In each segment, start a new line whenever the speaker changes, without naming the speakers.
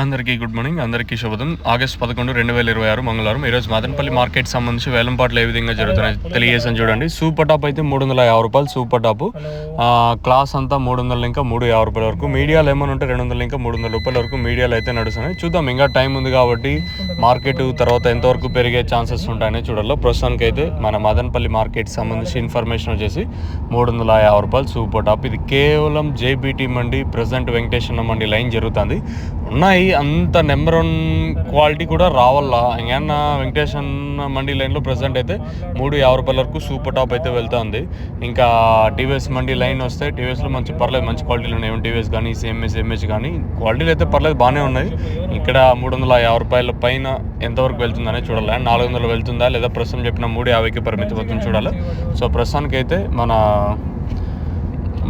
అందరికీ good morning, అందరికీ శుభోదయం. ఆగస్టు 11, 2026 మంగళవారం. ఈరోజు మదనపల్లి మార్కెట్ సంబంధించి వేలంపాట్లు ఏ విధంగా జరుగుతున్నాయి తెలియజేసాను చూడండి. సూపర్ టాప్ అయితే 350 రూపాయలు సూపర్ టాప్. క్లాస్ అంతా 300 ఇంకా 350 రూపాయల వరకు. మీడియాలో ఏమైనా ఉంటే 200 ఇంకా 300 రూపాయల వరకు మీడియాలో అయితే నడుస్తున్నాయి. చూద్దాం, ఇంకా టైం ఉంది కాబట్టి మార్కెట్ తర్వాత ఎంతవరకు పెరిగే ఛాన్సెస్ ఉంటాయని చూడాలి. ప్రస్తుతానికి అయితే మన మదనపల్లి మార్కెట్ సంబంధించి ఇన్ఫర్మేషన్ వచ్చేసి 350 రూపాయలు సూపర్ టాప్. ఇది కేవలం జేబీటీ మండి, ప్రజెంట్ వెంకటేశ్వర మండి లైన్ జరుగుతుంది. ఉన్నాయి అంత నెంబర్ 1 క్వాలిటీ కూడా రావాలా. ఇంకేమన్నా వెంకటేశ్వర మండి లైన్లో ప్రజెంట్ అయితే 350 రూపాయల వరకు సూపర్ టాప్ అయితే వెళ్తుంది. ఇంకా టీవీఎస్ మండి లైన్ వస్తే టీవీఎస్లో పర్లేదు, మంచి క్వాలిటీలు ఉన్నాయి. టీవీఎస్ కానీ సిఎంఎస్ కానీ క్వాలిటీలు అయితే పర్లేదు, బాగానే ఉన్నాయి. ఇక్కడ 350 రూపాయల పైన ఎంతవరకు వెళ్తుందనే చూడాలి. 400 వెళ్తుందా లేదా ప్రస్తుతం చెప్పిన 350కి పరిమితి అవుతుంది చూడాలి. సో ప్రస్తుతానికి అయితే మన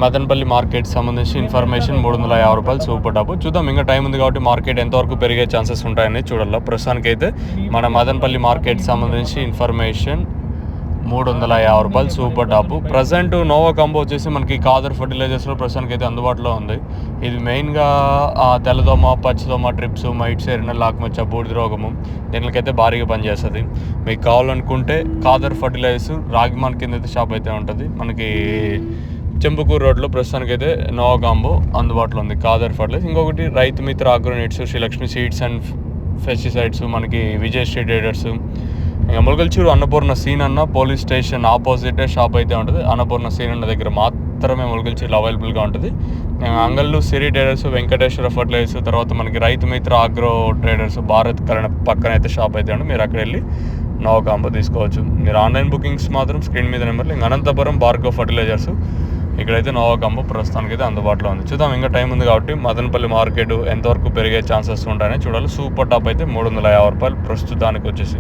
మదనపల్లి మార్కెట్ సంబంధించి ఇన్ఫర్మేషన్ 350 రూపాయలు సూపర్ టాప్. చూద్దాం, ఇంకా టైం ఉంది కాబట్టి మార్కెట్ ఎంతవరకు పెరిగే ఛాన్సెస్ ఉంటాయని చూడాలి. ప్రస్తుతానికి అయితే మన మదనపల్లి మార్కెట్ సంబంధించి ఇన్ఫర్మేషన్ 350 రూపాయలు super top. Present Nova combo వచ్చేసి మనకి కాదర్ ఫర్టిలైజర్స్లో ప్రస్తుతానికి అయితే అందుబాటులో ఉంది. ఇది మెయిన్గా తెల్లదోమ, పచ్చదోమ, ట్రిప్స్, మైట్స్, ఎర్రనెల ఆకుమచ్చ, బూడిద రోగము దీనికైతే భారీగా పనిచేస్తుంది. మీకు కావాలనుకుంటే కాదర్ ఫర్టిలైజర్స్ రాగిమాన్ కింద అయితే షాప్ అయితే ఉంటుంది. మనకి చెంబుకూరు రోడ్లో ప్రస్తుతానికి అయితే నోవా కాంబో అందుబాటులో ఉంది, కాదర్ ఫర్టిలైజర్. ఇంకొకటి Rythu Mitra అగ్రోనెట్స్, Srilakshmi seeds and pesticides, మనకి విజయ్ స్ట్రీట్ ట్రేడర్స్. ఇంకా ములగల్చూరు అన్నపూర్ణ సీన్ అన్న పోలీస్ స్టేషన్ ఆపోజిటే షాప్ అయితే ఉంటుంది. అన్నపూర్ణ సీన్ అన్న దగ్గర మాత్రమే ములగల్చూరులో అవైలబుల్గా ఉంటుంది. అంగళ్ళు సిరి ట్రేడర్స్, వెంకటేశ్వర ఫర్టిలైజర్స్, తర్వాత మనకి రైతు మిత్ర అగ్రో ట్రేడర్స్, భారత్ కరణ పక్కన అయితే షాప్ అయితే ఉంటుంది. మీరు అక్కడ వెళ్ళి నోవా కాంబో తీసుకోవచ్చు. మీరు ఆన్లైన్ బుకింగ్స్ మాత్రం స్క్రీన్ మీద నెంబర్లు. ఇంకా అనంతపురం భార్గవ్ ఫర్టిలైజర్స్, ఇక్కడైతే నోవా కాంబో ప్రస్తుతానికి అయితే అందుబాటులో ఉంది. చూద్దాం, ఇంకా టైం ఉంది కాబట్టి మదనపల్లి మార్కెట్ ఎంతవరకు పెరిగే ఛాన్సెస్ ఉంటాయని చూడాలి. సూపర్ టాప్ అయితే 350 రూపాయలు ప్రస్తుతానికి వచ్చేసి.